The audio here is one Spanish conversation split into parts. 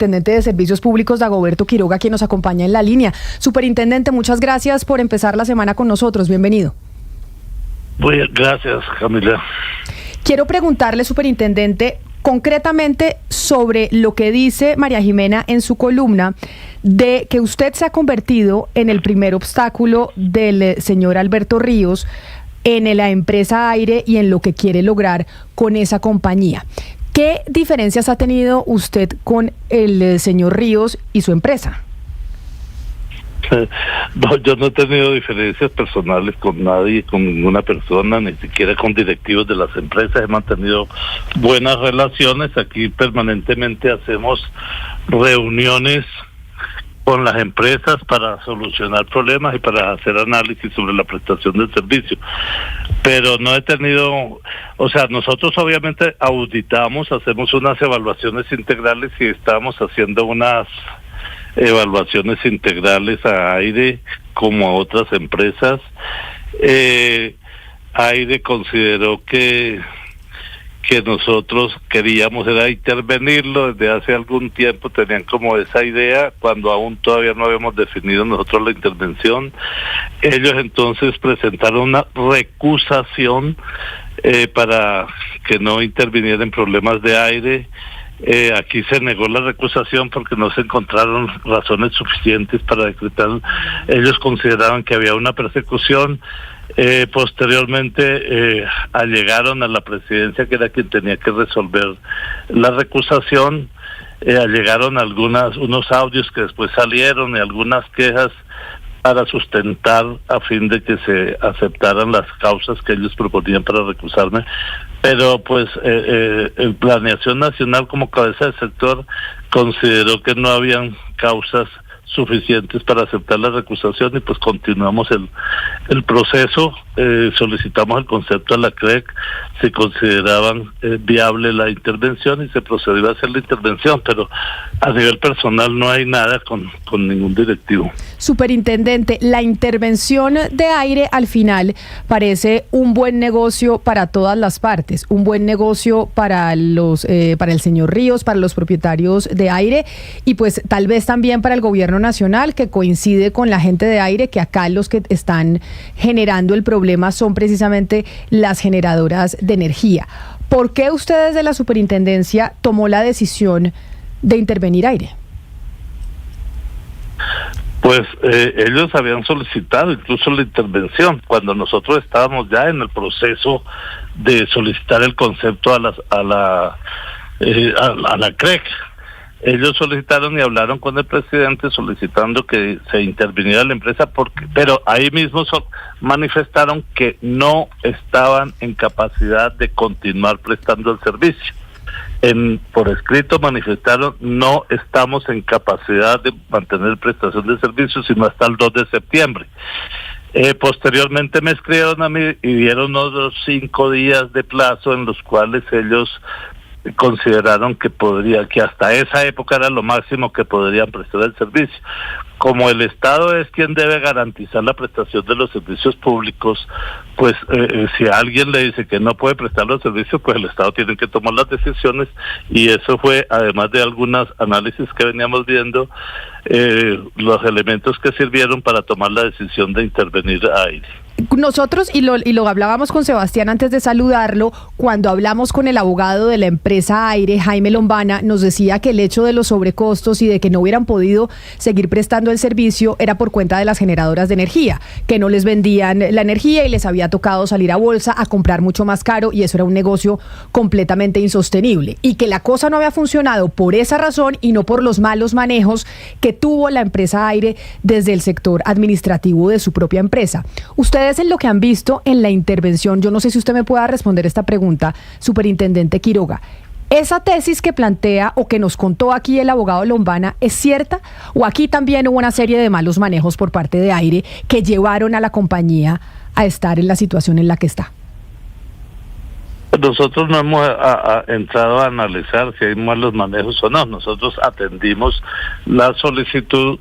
Superintendente de Servicios Públicos, Dagoberto Quiroga, quien nos acompaña en la línea. Superintendente, muchas gracias por empezar la semana con nosotros. Bienvenido. Gracias, Camila. Quiero preguntarle, superintendente, concretamente sobre lo que dice María Jimena en su columna, de que usted se ha convertido en el primer obstáculo del señor Alberto Ríos en la empresa Aire y en lo que quiere lograr con esa compañía. ¿Qué diferencias ha tenido usted con el señor Ríos y su empresa? No, yo no he tenido diferencias personales con nadie, con ninguna persona, ni siquiera con directivos de las empresas. He mantenido buenas relaciones. Aquí permanentemente hacemos reuniones con las empresas para solucionar problemas y para hacer análisis sobre la prestación del servicio. Pero no he tenido, nosotros obviamente auditamos, hacemos unas evaluaciones integrales y estamos haciendo unas evaluaciones integrales a Aire como a otras empresas. Aire consideró que nosotros queríamos era intervenirlo desde hace algún tiempo, tenían como esa idea, cuando aún todavía no habíamos definido nosotros la intervención. Ellos entonces presentaron una recusación para que no interviniera en problemas de Aire. Aquí se negó la recusación porque no se encontraron razones suficientes para decretar. Ellos consideraban que había una persecución. Posteriormente allegaron a la presidencia, que era quien tenía que resolver la recusación. Allegaron unos audios que después salieron y algunas quejas para sustentar a fin de que se aceptaran las causas que ellos proponían para recusarme. Pero pues el Planeación Nacional, como cabeza del sector, consideró que no habían causas suficientes para aceptar la recusación y pues continuamos el proceso. Solicitamos el concepto a la CREC, se consideraban viable la intervención y se procedió a hacer la intervención, pero a nivel personal no hay nada con ningún directivo. Superintendente, la intervención de Aire al final parece un buen negocio para todas las partes, un buen negocio para el señor Ríos, para los propietarios de Aire y pues tal vez también para el gobierno nacional, que coincide con la gente de Aire, que acá los que están generando el problema son precisamente las generadoras de energía. ¿Por qué usted desde la superintendencia tomó la decisión de intervenir Aire? Pues ellos habían solicitado incluso la intervención cuando nosotros estábamos ya en el proceso de solicitar el concepto a la CREC. Ellos solicitaron y hablaron con el presidente solicitando que se interviniera la empresa, pero ahí mismo manifestaron que no estaban en capacidad de continuar prestando el servicio. Por escrito manifestaron: no estamos en capacidad de mantener prestación de servicios sino hasta el 2 de septiembre. Posteriormente me escribieron a mí y dieron unos 5 días de plazo en los cuales ellos consideraron que hasta esa época era lo máximo que podrían prestar el servicio. Como el Estado es quien debe garantizar la prestación de los servicios públicos, pues si a alguien le dice que no puede prestar los servicios, pues el Estado tiene que tomar las decisiones, y eso fue, además de algunos análisis que veníamos viendo, los elementos que sirvieron para tomar la decisión de intervenir a Aire. Nosotros, y lo hablábamos con Sebastián antes de saludarlo, cuando hablamos con el abogado de la empresa Aire, Jaime Lombana, nos decía que el hecho de los sobrecostos y de que no hubieran podido seguir prestando el servicio era por cuenta de las generadoras de energía, que no les vendían la energía y les había tocado salir a bolsa a comprar mucho más caro, y eso era un negocio completamente insostenible, y que la cosa no había funcionado por esa razón y no por los malos manejos que tuvo la empresa Aire desde el sector administrativo de su propia empresa. Ustedes, en lo que han visto en la intervención, yo no sé si usted me pueda responder esta pregunta, superintendente Quiroga, ¿esa tesis que plantea o que nos contó aquí el abogado Lombana es cierta? ¿O aquí también hubo una serie de malos manejos por parte de Aire que llevaron a la compañía a estar en la situación en la que está? Nosotros no hemos entrado a analizar si hay malos manejos o no. Nosotros atendimos la solicitud,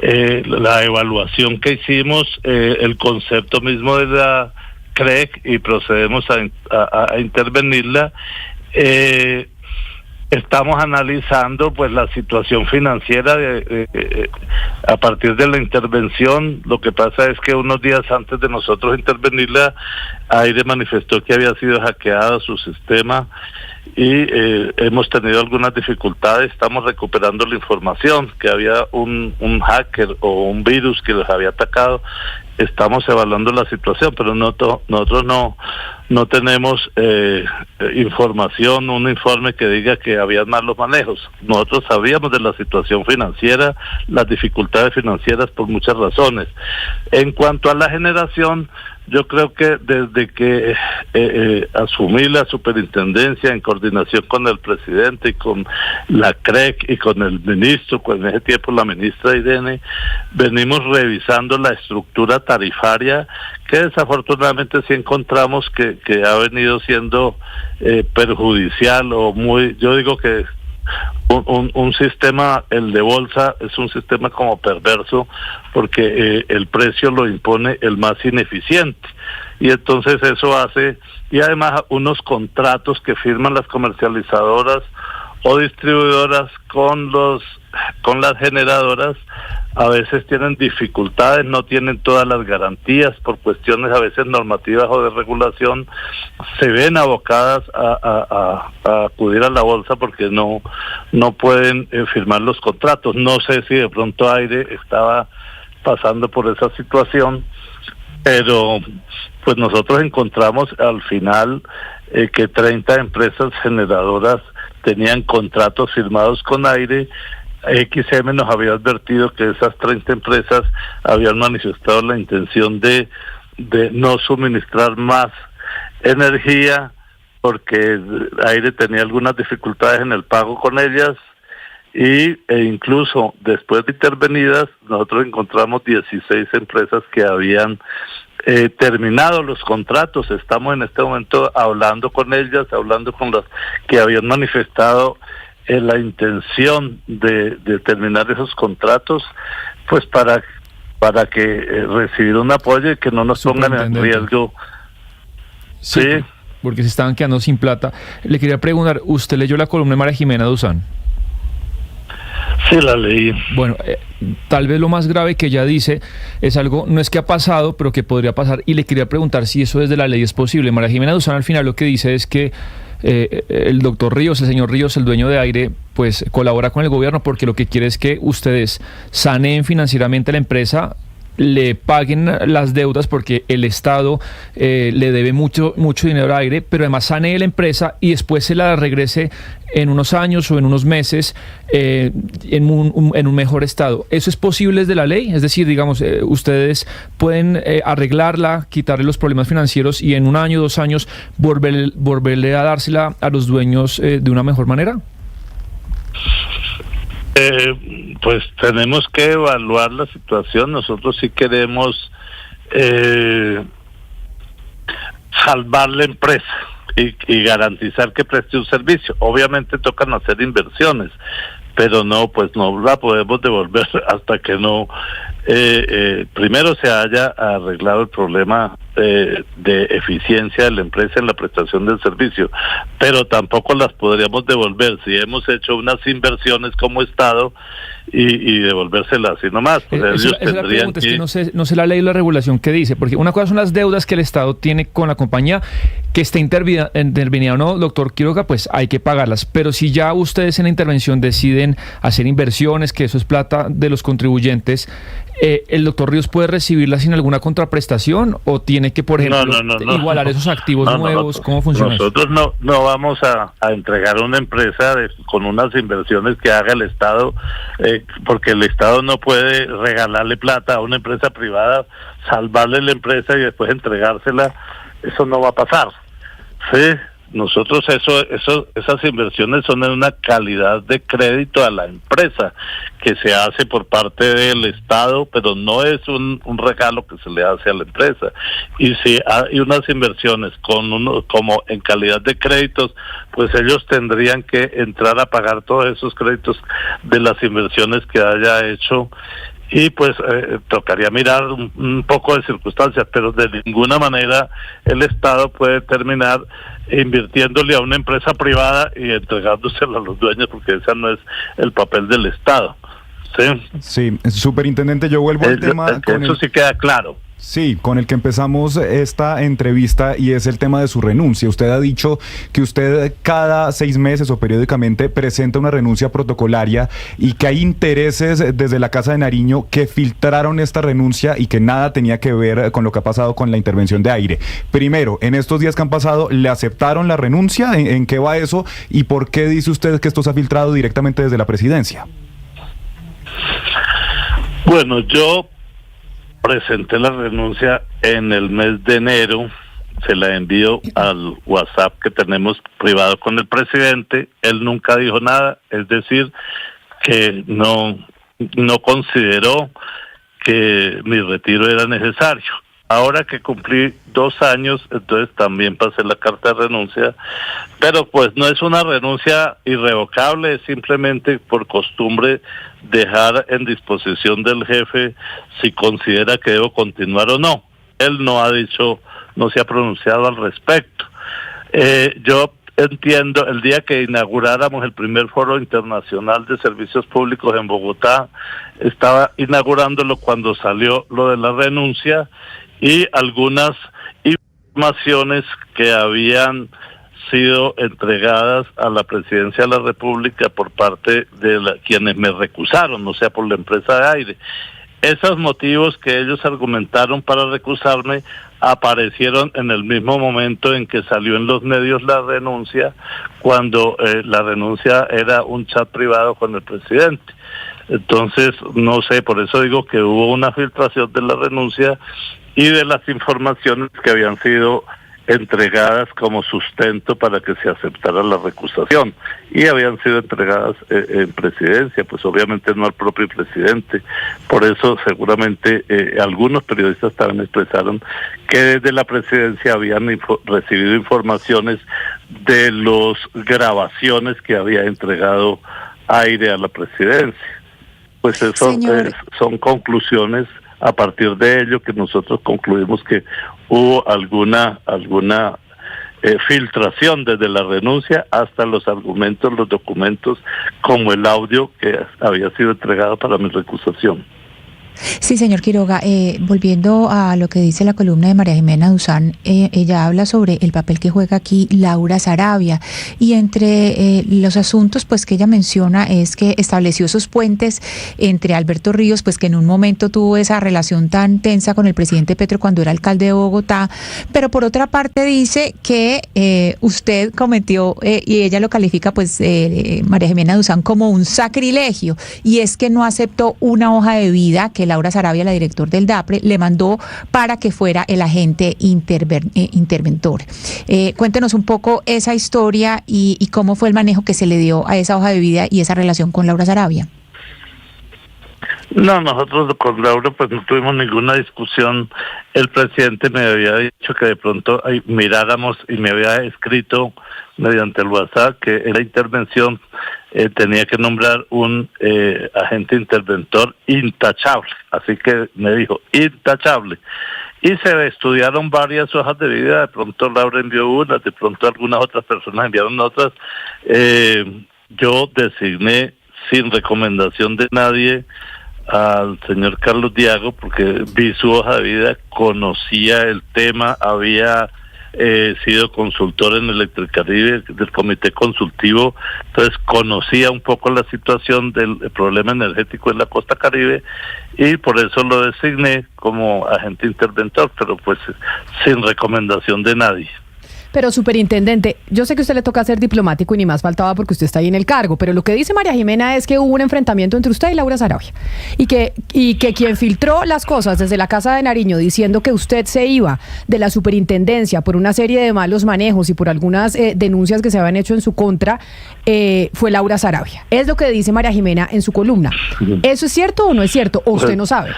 la evaluación que hicimos, el concepto mismo de la CREC, y procedemos a intervenirla. Estamos analizando pues la situación financiera a partir de la intervención. Lo que pasa es que unos días antes de nosotros intervenirla, Aire manifestó que había sido hackeado su sistema y hemos tenido algunas dificultades. Estamos recuperando la información, que había un hacker o un virus que los había atacado. Estamos evaluando la situación, pero nosotros no tenemos información, un informe que diga que había malos manejos. Nosotros sabíamos de la situación financiera, las dificultades financieras por muchas razones. En cuanto a la generación, yo creo que desde que asumí la superintendencia en coordinación con el presidente y con la CREC y con el ministro, en ese tiempo la ministra Irene, venimos revisando la estructura tarifaria que desafortunadamente sí encontramos que ha venido siendo perjudicial o yo digo que un sistema, el de bolsa, es un sistema como perverso porque el precio lo impone el más ineficiente y entonces eso hace, y además unos contratos que firman las comercializadoras o distribuidoras con las generadoras a veces tienen dificultades, no tienen todas las garantías por cuestiones a veces normativas o de regulación, se ven abocadas a acudir a la bolsa porque no pueden firmar los contratos. No sé si de pronto Aire estaba pasando por esa situación, pero pues nosotros encontramos al final que 30 empresas generadoras tenían contratos firmados con Aire. XM nos había advertido que esas 30 empresas habían manifestado la intención de no suministrar más energía porque Aire tenía algunas dificultades en el pago con ellas e incluso después de intervenidas nosotros encontramos 16 empresas que habían terminado los contratos. Estamos en este momento hablando con ellas, hablando con las que habían manifestado la intención de terminar esos contratos, pues para que recibir un apoyo y que no nos pongan en riesgo. Sí, porque se estaban quedando sin plata. Le quería preguntar, ¿usted leyó la columna de María Jimena Duzán? Sí, la leí. Bueno, tal vez lo más grave que ella dice es algo, no es que ha pasado, pero que podría pasar, y le quería preguntar si eso desde la ley es posible. María Jimena Duzán al final lo que dice es que el doctor Ríos, el señor Ríos, el dueño de Aire, pues colabora con el gobierno porque lo que quiere es que ustedes saneen financieramente la empresa, le paguen las deudas porque el Estado le debe mucho dinero a Aire, pero además sanee la empresa y después se la regrese en unos años o en unos meses en un mejor estado. ¿Eso es posible desde la ley? Es decir, digamos, ustedes pueden arreglarla, quitarle los problemas financieros y en un año, 2 años volverle a dársela a los dueños de una mejor manera. Pues tenemos que evaluar la situación. Nosotros sí queremos salvar la empresa y garantizar que preste un servicio. Obviamente tocan hacer inversiones, pero no la podemos devolver hasta que no primero se haya arreglado el problema de eficiencia de la empresa en la prestación del servicio, pero tampoco las podríamos devolver si hemos hecho unas inversiones como Estado y devolvérselas así nomás. Ellos tendrían es que no sé la ley y la regulación que dice, porque una cosa son las deudas que el Estado tiene con la compañía, que esté intervenida o no, doctor Quiroga, pues hay que pagarlas, pero si ya ustedes en la intervención deciden hacer inversiones, que eso es plata de los contribuyentes, ¿el doctor Ríos puede recibirla sin alguna contraprestación o tiene que, por ejemplo, igualar esos activos nuevos? ¿Cómo funciona nosotros eso? No vamos a entregar a una empresa con unas inversiones que haga el Estado, porque el Estado no puede regalarle plata a una empresa privada, salvarle la empresa y después entregársela. Eso no va a pasar. Sí, nosotros esas inversiones son en una calidad de crédito a la empresa que se hace por parte del Estado, pero no es un regalo que se le hace a la empresa. Y si hay unas inversiones como en calidad de créditos, pues ellos tendrían que entrar a pagar todos esos créditos de las inversiones que haya hecho. y pues tocaría mirar un poco de circunstancias, pero de ninguna manera el Estado puede terminar invirtiéndole a una empresa privada y entregándosela a los dueños, porque ese no es el papel del Estado. Sí, superintendente, yo vuelvo al tema. Eso sí queda claro. Sí, con el que empezamos esta entrevista, y es el tema de su renuncia. Usted ha dicho que usted cada 6 meses o periódicamente presenta una renuncia protocolaria y que hay intereses desde la Casa de Nariño que filtraron esta renuncia y que nada tenía que ver con lo que ha pasado con la intervención de aire. Primero, en estos días que han pasado, ¿le aceptaron la renuncia? ¿En qué va eso? ¿Y por qué dice usted que esto se ha filtrado directamente desde la presidencia? Bueno, yo presenté la renuncia en el mes de enero, se la envío al WhatsApp que tenemos privado con el presidente, él nunca dijo nada, es decir, que no consideró que mi retiro era necesario. Ahora que cumplí 2 años, entonces también pasé la carta de renuncia, pero pues no es una renuncia irrevocable, es simplemente por costumbre dejar en disposición del jefe si considera que debo continuar o no. Él no ha dicho, no se ha pronunciado al respecto. Yo entiendo, el día que inauguráramos el primer foro internacional de servicios públicos en Bogotá, estaba inaugurándolo cuando salió lo de la renuncia y algunas informaciones que habían sido entregadas a la Presidencia de la República por parte de quienes me recusaron, o sea, por la empresa de aire. Esos motivos que ellos argumentaron para recusarme aparecieron en el mismo momento en que salió en los medios la renuncia, cuando la renuncia era un chat privado con el presidente. Entonces, no sé, por eso digo que hubo una filtración de la renuncia y de las informaciones que habían sido entregadas como sustento para que se aceptara la recusación, y habían sido entregadas en presidencia, pues obviamente no al propio presidente. Por eso seguramente algunos periodistas también expresaron que desde la presidencia habían recibido informaciones de las grabaciones que había entregado Aire a la presidencia. Pues eso son conclusiones a partir de ello que nosotros concluimos que hubo alguna filtración desde la renuncia hasta los argumentos, los documentos, como el audio que había sido entregado para mi recusación. Sí, señor Quiroga, volviendo a lo que dice la columna de María Jimena Duzán, ella habla sobre el papel que juega aquí Laura Saravia, y entre los asuntos pues que ella menciona es que estableció esos puentes entre Alberto Ríos, pues que en un momento tuvo esa relación tan tensa con el presidente Petro cuando era alcalde de Bogotá, pero por otra parte dice que usted cometió, y ella lo califica pues María Jimena Duzán como un sacrilegio, y es que no aceptó una hoja de vida que Laura Saravia, la director del DAPRE, le mandó para que fuera el agente interventor. Cuéntenos un poco esa historia y cómo fue el manejo que se le dio a esa hoja de vida y esa relación con Laura Saravia. No, nosotros con Laura pues no tuvimos ninguna discusión. El presidente me había dicho que de pronto miráramos, y me había escrito mediante el WhatsApp que en la intervención tenía que nombrar un agente interventor intachable, así que me dijo intachable, y se estudiaron varias hojas de vida. De pronto Laura envió una, de pronto algunas otras personas enviaron otras. Yo designé sin recomendación de nadie al señor Carlos Diago, porque vi su hoja de vida, conocía el tema, había sido consultor en Electricaribe del comité consultivo, entonces conocía un poco la situación del problema energético en la costa Caribe, y por eso lo designé como agente interventor, pero pues sin recomendación de nadie. Pero, superintendente, yo sé que a usted le toca ser diplomático y ni más faltaba porque usted está ahí en el cargo, pero lo que dice María Jimena es que hubo un enfrentamiento entre usted y Laura Saravia, y que quien filtró las cosas desde la Casa de Nariño diciendo que usted se iba de la superintendencia por una serie de malos manejos y por algunas denuncias que se habían hecho en su contra, fue Laura Saravia. Es lo que dice María Jimena en su columna. ¿Eso es cierto o no es cierto? ¿O usted no sabe?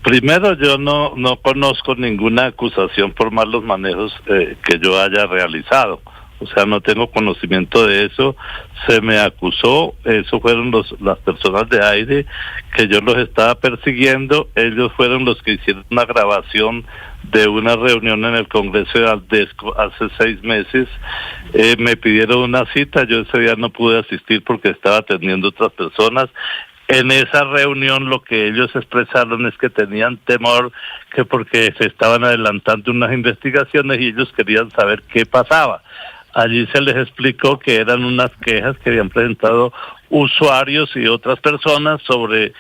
Primero, yo no conozco ninguna acusación por malos manejos que yo haya realizado. o sea, no tengo conocimiento de eso. Se me acusó, eso fueron las personas de aire que yo los estaba persiguiendo. Ellos fueron los que hicieron una grabación de una reunión en el Congreso de Aldesco hace 6 meses. Me pidieron una cita, yo ese día no pude asistir porque estaba atendiendo otras personas. En esa reunión lo que ellos expresaron es que tenían temor, que porque se estaban adelantando unas investigaciones y ellos querían saber qué pasaba. Allí se les explicó que eran unas quejas que habían presentado usuarios y otras personas sobre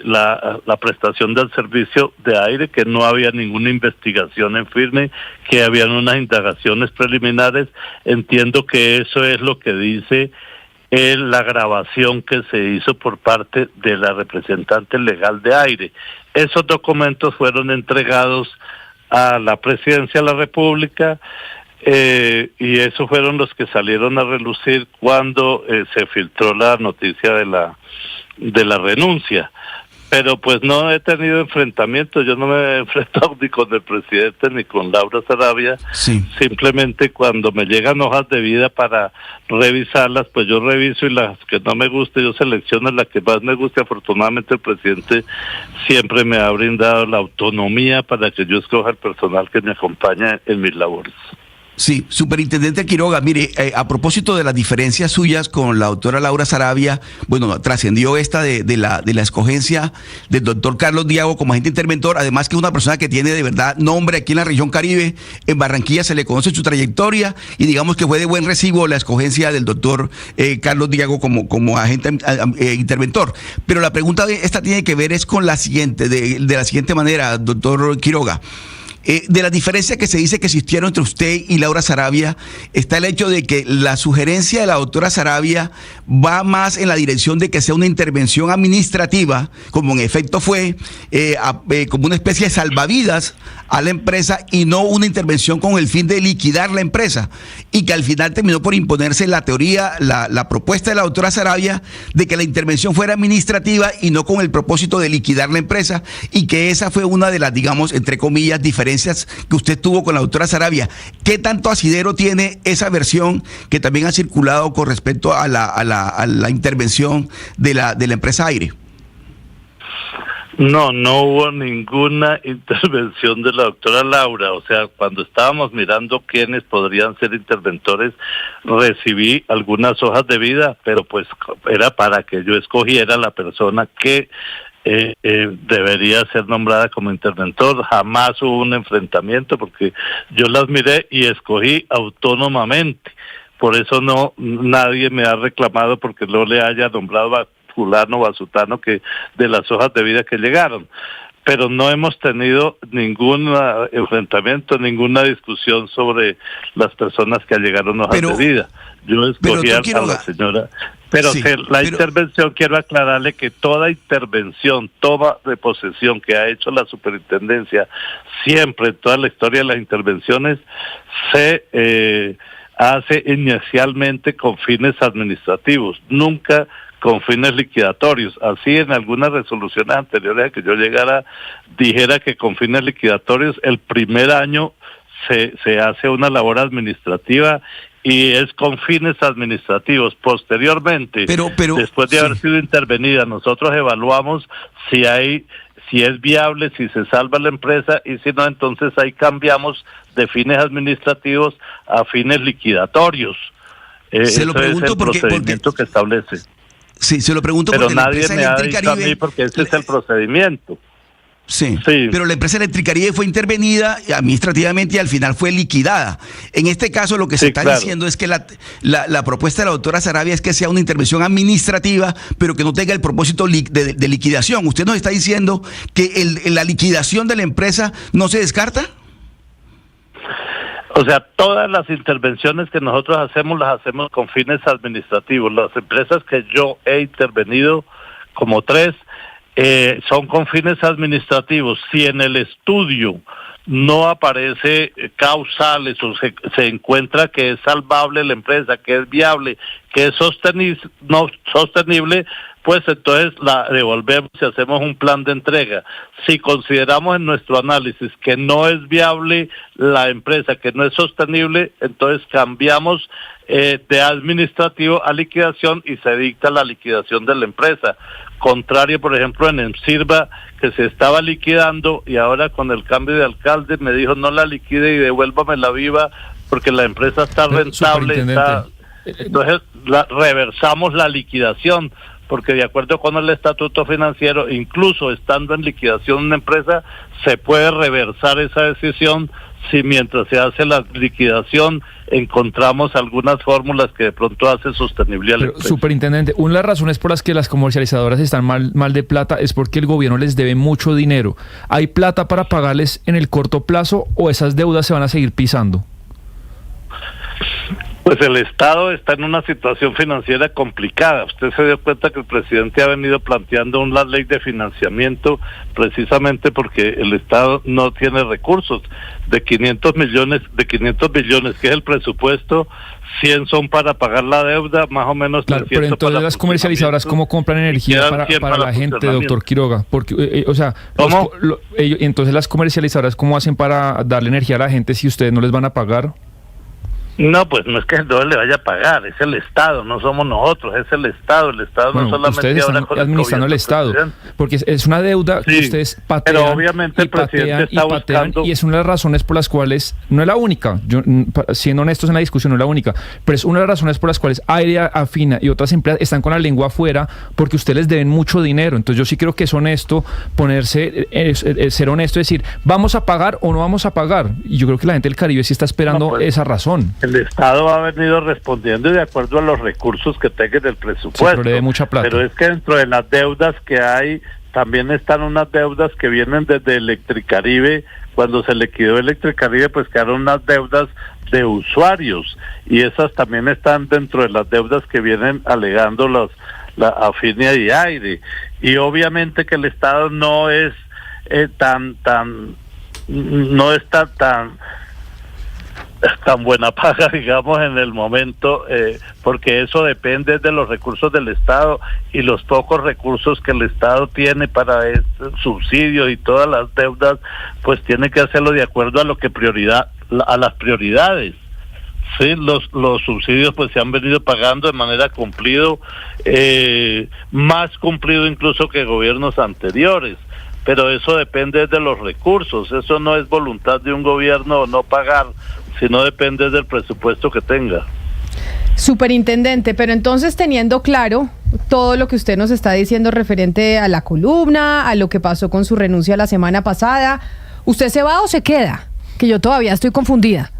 la prestación del servicio de aire, que no había ninguna investigación en firme, que habían unas indagaciones preliminares. Entiendo que eso es lo que dice la grabación que se hizo por parte de la representante legal de aire. Esos documentos fueron entregados a la Presidencia de la República, y esos fueron los que salieron a relucir cuando se filtró la noticia de la renuncia. Pero pues no he tenido enfrentamientos, yo no me he enfrentado ni con el presidente ni con Laura Sarabia. Sí. Simplemente cuando me llegan hojas de vida para revisarlas, pues yo reviso, y las que no me guste yo selecciono la que más me guste. Afortunadamente el presidente siempre me ha brindado la autonomía para que yo escoja el personal que me acompaña en mis labores. Sí, superintendente Quiroga, mire, a propósito de las diferencias suyas con la doctora Laura Sarabia, bueno, trascendió esta de la escogencia del doctor Carlos Diago como agente interventor, además que es una persona que tiene de verdad nombre aquí en la región Caribe. En Barranquilla se le conoce su trayectoria y digamos que fue de buen recibo la escogencia del doctor Carlos Diago como agente interventor. Pero la pregunta esta tiene que ver es con la siguiente, de la siguiente manera, doctor Quiroga. De la diferencia que se dice que existieron entre usted y Laura Sarabia, está el hecho de que la sugerencia de la doctora Sarabia va más en la dirección de que sea una intervención administrativa, como en efecto fue, como una especie de salvavidas a la empresa, y no una intervención con el fin de liquidar la empresa, y que al final terminó por imponerse la teoría, la propuesta de la doctora Sarabia de que la intervención fuera administrativa y no con el propósito de liquidar la empresa, y que esa fue una de las, digamos, entre comillas, diferencias que usted tuvo con la doctora Sarabia. ¿Qué tanto asidero tiene esa versión que también ha circulado con respecto a la intervención de la empresa Aire? No hubo ninguna intervención de la doctora Laura. O sea, cuando estábamos mirando quiénes podrían ser interventores, recibí algunas hojas de vida, pero pues era para que yo escogiera la persona que debería ser nombrada como interventor. Jamás hubo un enfrentamiento porque yo las miré y escogí autónomamente. Por eso nadie me ha reclamado porque no le haya nombrado a fulano o a sutano que de las hojas de vida que llegaron. Pero no hemos tenido ningún enfrentamiento, ninguna discusión sobre las personas que llegaron hojas de vida. Yo escogí a la señora. Pero sí, intervención, quiero aclararle que toda intervención, toma de posesión que ha hecho la superintendencia, siempre en toda la historia de las intervenciones, se hace inicialmente con fines administrativos, nunca con fines liquidatorios. Así en algunas resoluciones anteriores a que yo llegara, dijera que con fines liquidatorios el primer año se hace una labor administrativa y es con fines administrativos. Posteriormente, después de haber sido intervenida, nosotros evaluamos si es viable, si se salva la empresa, y si no, entonces ahí cambiamos de fines administrativos a fines liquidatorios. Se lo pregunto porque es el procedimiento que establece. Sí, se lo pregunto pero porque nadie me ha dicho a mí porque ese es el procedimiento. Sí, pero la empresa Electricaribe fue intervenida administrativamente y al final fue liquidada. En este caso lo que se está diciendo es que la propuesta de la doctora Sarabia es que sea una intervención administrativa, pero que no tenga el propósito de liquidación. ¿Usted nos está diciendo que la liquidación de la empresa no se descarta? O sea, todas las intervenciones que nosotros hacemos las hacemos con fines administrativos. Las empresas que yo he intervenido, como 3, son con fines administrativos. Si en el estudio no aparece causales o se encuentra que es salvable la empresa, que es viable, que es sostenible, pues entonces la devolvemos y hacemos un plan de entrega. Si consideramos en nuestro análisis que no es viable la empresa, que no es sostenible, entonces cambiamos de administrativo a liquidación y se dicta la liquidación de la empresa. Contrario, por ejemplo, en Emsirba, que se estaba liquidando y ahora con el cambio de alcalde me dijo no la liquide y devuélvame la viva porque la empresa está rentable. Entonces reversamos la liquidación, porque de acuerdo con el estatuto financiero, incluso estando en liquidación una empresa, se puede reversar esa decisión si mientras se hace la liquidación encontramos algunas fórmulas que de pronto hacen sostenible a la empresa. Superintendente, una de las razones por las que las comercializadoras están mal de plata es porque el gobierno les debe mucho dinero. ¿Hay plata para pagarles en el corto plazo o esas deudas se van a seguir pisando? Pues el Estado está en una situación financiera complicada. Usted se dio cuenta que el presidente ha venido planteando una ley de financiamiento precisamente porque el Estado no tiene recursos. De 500 billones, que es el presupuesto, 100 son para pagar la deuda, más o menos 300. Claro, pero entonces las comercializadoras, ¿cómo compran energía para la gente, doctor Quiroga? Porque, entonces las comercializadoras, ¿cómo hacen para darle energía a la gente si ustedes no les van a pagar? No, pues no es que el Estado le vaya a pagar, es el Estado, no somos nosotros, es el Estado. El Estado no solamente ustedes están administrando el Estado, porque es una deuda que ustedes patean, pero obviamente el presidente está buscando, y es una de las razones por las cuales, no es la única, yo siendo honestos en la discusión, no es la única, pero es una de las razones por las cuales Aire, Afina y otras empresas están con la lengua afuera porque ustedes les deben mucho dinero. Entonces yo sí creo que es honesto ser honesto, decir, ¿vamos a pagar o no vamos a pagar? Y yo creo que la gente del Caribe sí está esperando esa razón. El Estado ha venido respondiendo de acuerdo a los recursos que tenga en el presupuesto. Sí, pero le dé mucha plata. Pero es que dentro de las deudas que hay, también están unas deudas que vienen desde Electricaribe. Cuando se liquidó Electricaribe, pues quedaron unas deudas de usuarios, y esas también están dentro de las deudas que vienen alegando la Afinia y Aire. Y obviamente que el Estado no es no está tan buena paga, digamos, en el momento, porque eso depende de los recursos del Estado y los pocos recursos que el Estado tiene para subsidios y todas las deudas, pues tiene que hacerlo de acuerdo a lo que a las prioridades. Sí, los subsidios pues se han venido pagando de manera más cumplido incluso que gobiernos anteriores. Pero eso depende de los recursos, eso no es voluntad de un gobierno no pagar, sino depende del presupuesto que tenga. Superintendente, pero entonces teniendo claro todo lo que usted nos está diciendo referente a la columna, a lo que pasó con su renuncia la semana pasada, ¿usted se va o se queda? Que yo todavía estoy confundida.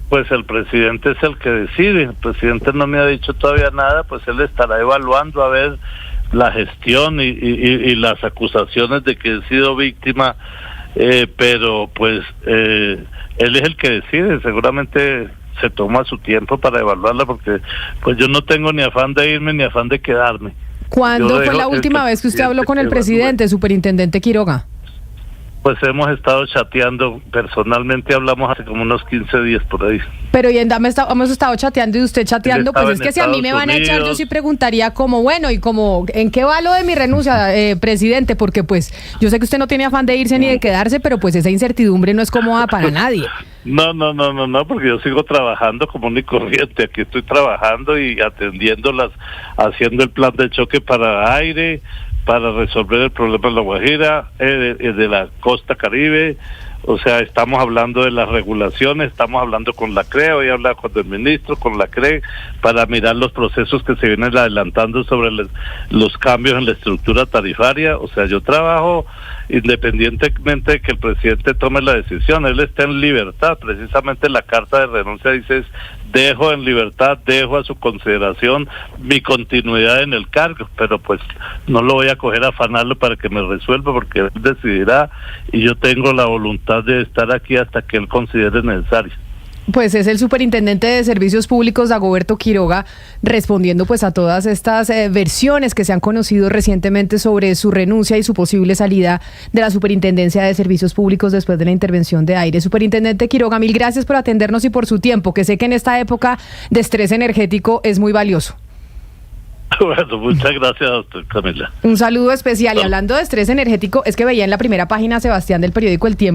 Pues el presidente es el que decide, el presidente no me ha dicho todavía nada, pues él estará evaluando a ver la gestión y las acusaciones de que he sido víctima, pero pues él es el que decide, seguramente se toma su tiempo para evaluarla, porque pues yo no tengo ni afán de irme ni afán de quedarme. ¿Cuándo fue la última vez que usted habló con el presidente, superintendente Quiroga? Pues hemos estado chateando, personalmente hablamos hace como unos 15 días por ahí. Pero y hemos estado chateando y usted chateando, pues es que si a mí me van a echar, yo sí preguntaría como, bueno, y como, ¿en qué va lo de mi renuncia, presidente? Porque pues yo sé que usted no tiene afán de irse ni de quedarse, pero pues esa incertidumbre no es cómoda para nadie. No, porque yo sigo trabajando común y corriente, aquí estoy trabajando y haciendo el plan de choque para Aire, para resolver el problema de La Guajira, de la costa Caribe. O sea, estamos hablando de las regulaciones, estamos hablando con la CRE, hoy he hablado con el ministro, con la CRE, para mirar los procesos que se vienen adelantando sobre los cambios en la estructura tarifaria. O sea, yo trabajo independientemente de que el presidente tome la decisión, él está en libertad. Precisamente la carta de renuncia dice, dejo en libertad, dejo a su consideración mi continuidad en el cargo, pero pues no lo voy a coger a afanarlo para que me resuelva, porque él decidirá y yo tengo la voluntad de estar aquí hasta que él considere necesario. Pues es el superintendente de Servicios Públicos, Dagoberto Quiroga, respondiendo pues a todas estas versiones que se han conocido recientemente sobre su renuncia y su posible salida de la Superintendencia de Servicios Públicos después de la intervención de aire. Superintendente Quiroga, mil gracias por atendernos y por su tiempo, que sé que en esta época de estrés energético es muy valioso. Bueno, muchas gracias, doctor Camila. Un saludo especial. Y hablando de estrés energético, es que veía en la primera página, Sebastián, del periódico El Tiempo,